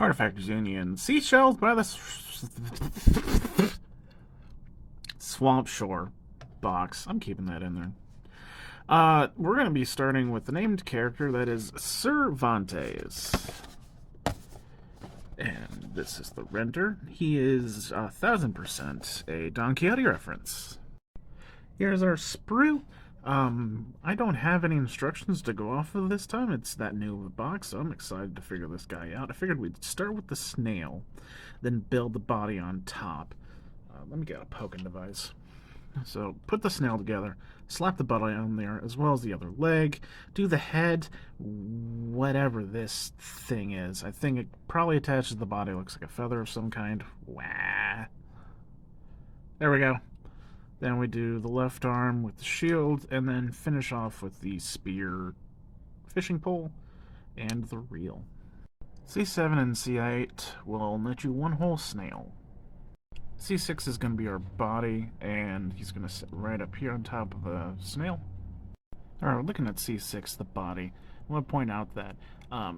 Artefactors Union. Seashells by the Swampshore box. I'm keeping that in there. We're going to be starting with the named character that is Sir Vantes. And this is the render. He is 1000% a Don Quixote reference. Here's our sprue. I don't have any instructions to go off of this time. It's that new of a box, so I'm excited to figure this guy out. I figured we'd start with the snail, then build the body on top. Let me get a poking device. So put the snail together, slap the body on there as well as the other leg, do the head, whatever this thing is. I think it probably attaches to the body. Looks like a feather of some kind. Wah. There we go. Then we do the left arm with the shield, and then finish off with the spear, fishing pole, and the reel. C7 and C8 will net you one whole snail. C6 is going to be our body, and he's going to sit right up here on top of the snail. Alright, we're looking at C6, the body. I want to point out that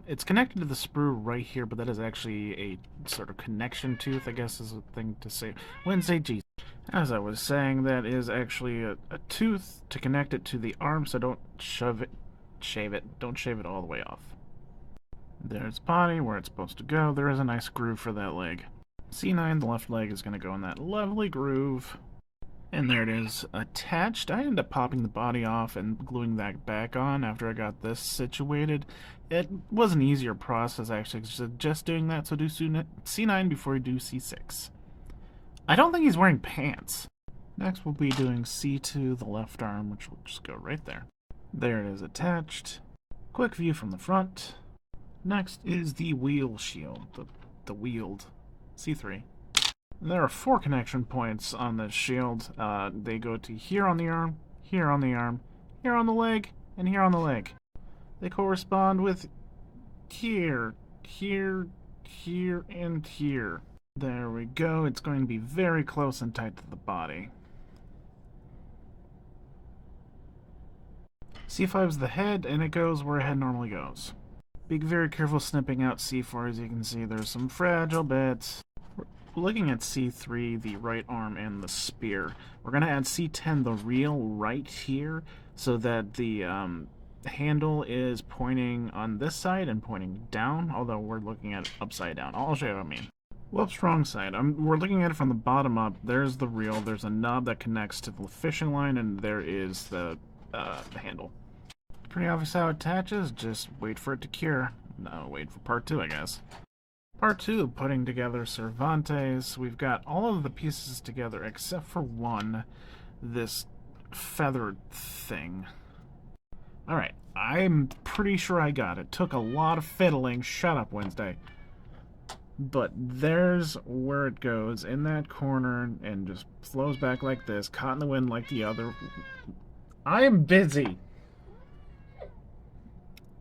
it's connected to the sprue right here, but that is actually a sort of connection tooth, I guess is a thing to say. Wednesday, G. As I was saying, that is actually a tooth to connect it to the arm, so don't shave it all the way off. There's body, where it's supposed to go. There is a nice groove for that leg. C9, the left leg, is going to go in that lovely groove. And there it is, attached. I ended up popping the body off and gluing that back on after I got this situated. It was an easier process, actually, just doing that, so do C9 before you do C6. I don't think he's wearing pants. Next we'll be doing C2, the left arm, which will just go right there. There it is attached. Quick view from the front. Next is the wheel shield, the wheeled C3. There are 4 connection points on the shield. They go to here on the arm, here on the arm, here on the leg, and here on the leg. They correspond with here, here, here, and here. There we go. It's going to be very close and tight to the body. C5 is the head, and it goes where a head normally goes. Be very careful snipping out C4. As you can see, there's some fragile bits. We're looking at C3, the right arm, and the spear. We're going to add C10, the reel, right here, so that the handle is pointing on this side and pointing down, although we're looking at it upside down. I'll show you what I mean. Whoops, wrong side. We're looking at it from the bottom up. There's the reel. There's a knob that connects to the fishing line, and there is the handle. Pretty obvious how it attaches. Just wait for it to cure. No, wait for part 2, I guess. Part 2, putting together Cervantes. We've got all of the pieces together except for one, this feathered thing. Alright, I'm pretty sure I got it. Took a lot of fiddling. Shut up, Wednesday. But there's where it goes, in that corner, and just flows back like this, caught in the wind like the other. I am busy!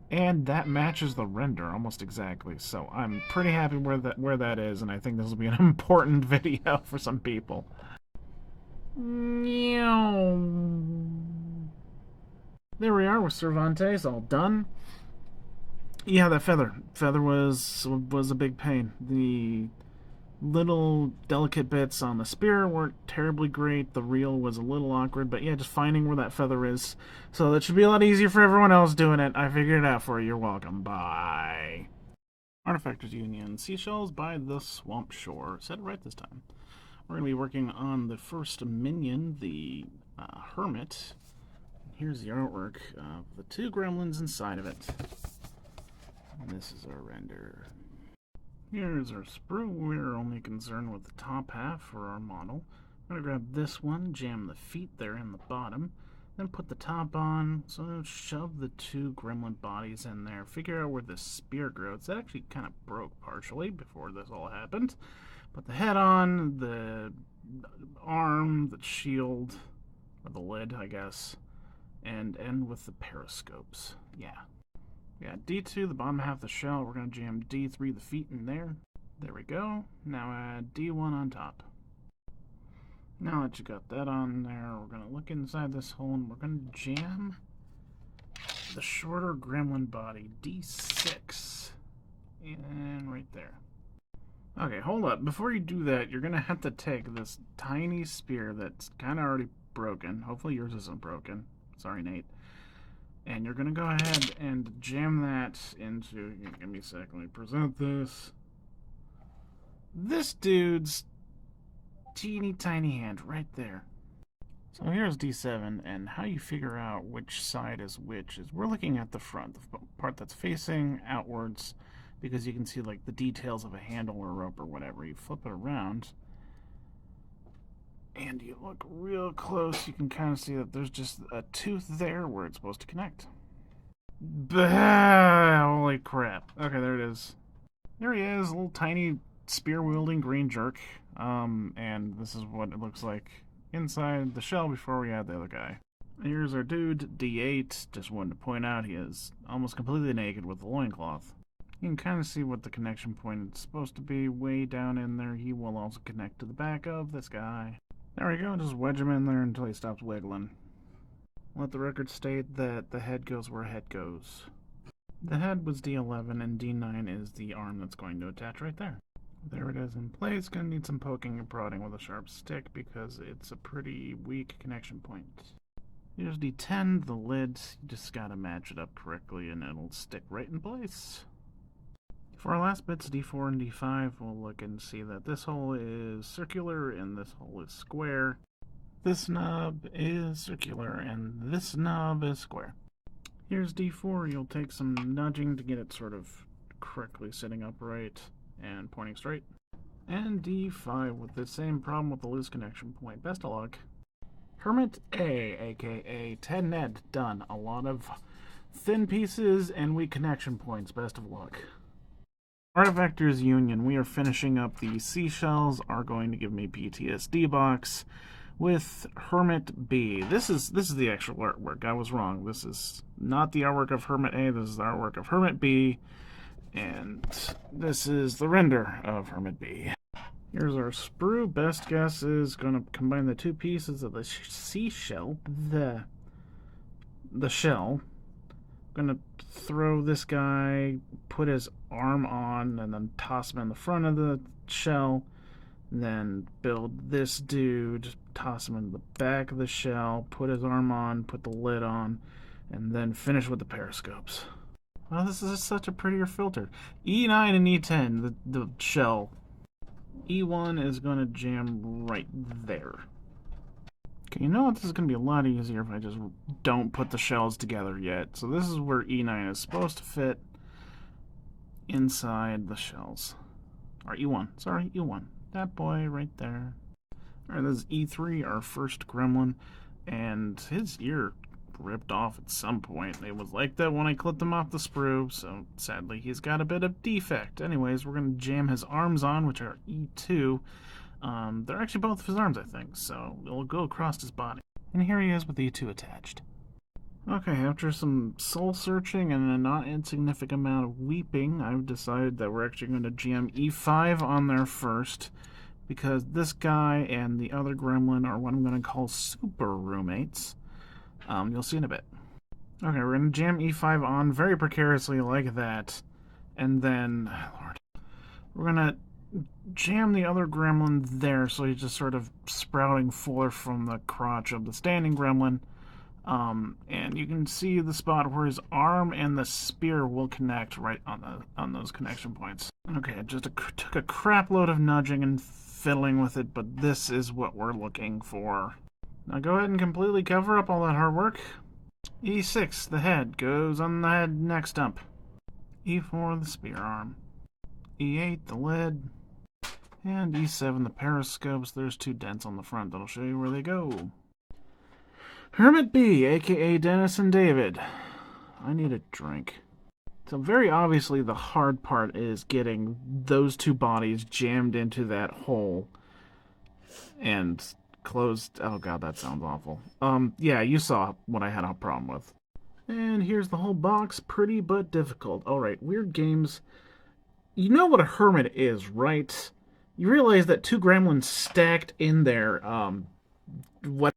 And that matches the render almost exactly, so I'm pretty happy where that is, and I think this will be an important video for some people. There we are with Cervantes, all done. Yeah, that feather was a big pain. The little delicate bits on the spear weren't terribly great. The reel was a little awkward, but yeah, just finding where that feather is. So that should be a lot easier for everyone else doing it. I figured it out for you. You're welcome. Bye. Artefactors Union. Seashells by the Swampshore. Said it right this time. We're going to be working on the first minion, the Hermit. Here's the artwork of the 2 gremlins inside of it. And this is our render. Here's our sprue. We're only concerned with the top half for our model. I'm going to grab this one, jam the feet there in the bottom, then put the top on, so shove the 2 gremlin bodies in there, figure out where the spear grows. That actually kind of broke partially before this all happened. Put the head on, the arm, the shield, or the lid, I guess, and end with the periscopes. Yeah. Yeah, D2, the bottom half of the shell. We're going to jam D3, the feet, in there. There we go. Now add D1 on top. Now that you got that on there, we're going to look inside this hole, and we're going to jam the shorter gremlin body, D6. And right there. Okay, hold up. Before you do that, you're going to have to take this tiny spear that's kind of already broken. Hopefully yours isn't broken. Sorry, Nate. And you're going to go ahead and jam that into... Give me a sec. Let me present this. This dude's teeny tiny hand right there. So here's D7, and how you figure out which side is which is we're looking at the front, the part that's facing outwards, because you can see like the details of a handle or rope or whatever. You flip it around, and you look real close, you can kind of see that there's just a tooth there where it's supposed to connect. Bah! Holy crap. Okay, there it is. There he is, a little tiny spear-wielding green jerk. And this is what it looks like inside the shell before we add the other guy. Here's our dude, D8. Just wanted to point out he is almost completely naked with the loincloth. You can kind of see what the connection point is supposed to be way down in there. He will also connect to the back of this guy. There we go, just wedge him in there until he stops wiggling. Let the record state that the head goes where head goes. The head was D11 and D9 is the arm that's going to attach right there. There it is in place. Gonna need some poking and prodding with a sharp stick because it's a pretty weak connection point. Here's D10, the lid. You just gotta match it up correctly and it'll stick right in place. For our last bits, D4 and D5, we'll look and see that this hole is circular and this hole is square. This knob is circular and this knob is square. Here's D4. You'll take some nudging to get it sort of correctly sitting upright and pointing straight. And D5 with the same problem with the loose connection point. Best of luck. Hermit A, aka Ted Ned, done. A lot of thin pieces and weak connection points. Best of luck. Artefactors Union. We are finishing up the Seashells. Are going to give me PTSD box with Hermit B. This is the actual artwork. I was wrong. This is not the artwork of Hermit A. This is the artwork of Hermit B. And this is the render of Hermit B. Here's our sprue. Best guess is going to combine the two pieces of the seashell. The shell. Going to throw this guy, put his arm on, and then toss him in the front of the shell. Then build this dude, toss him in the back of the shell, put his arm on, put the lid on, and then finish with the periscopes. Well, this is such a prettier filter. E9 and E10, the shell. E1 is going to jam right there. Okay, you know what? This is going to be a lot easier if I just don't put the shells together yet. So this is where E9 is supposed to fit inside the shells. Or E1. Sorry, E1. That boy right there. Alright, this is E3, our first gremlin. And his ear ripped off at some point. It was like that when I clipped him off the sprue, so sadly he's got a bit of defect. Anyways, we're going to jam his arms on, which are E2. They're actually both of his arms, I think, so it'll go across his body. And here he is with E2 attached. Okay, after some soul searching and a not insignificant amount of weeping, I've decided that we're actually going to jam E5 on there first, because this guy and the other gremlin are what I'm going to call super roommates. You'll see in a bit. Okay, we're going to jam E5 on very precariously like that, and then, Lord, we're going to jam the other gremlin there so he's just sort of sprouting forth from the crotch of the standing gremlin. And you can see the spot where his arm and the spear will connect right on those connection points. Okay, it just took a crap load of nudging and fiddling with it, but this is what we're looking for. Now go ahead and completely cover up all that hard work. E6, the head, goes on the head next dump. E4, the spear arm. E8, the lid. And E7, the periscopes. There's two dents on the front that'll show you where they go. Hermit B, aka Dennis and David. I need a drink. So very obviously the hard part is getting those two bodies jammed into that hole and closed. Oh god, that sounds awful. Yeah, you saw what I had a problem with. And here's the whole box. Pretty but difficult. Alright, weird games. You know what a hermit is, right? You realize that two gremlins stacked in there, what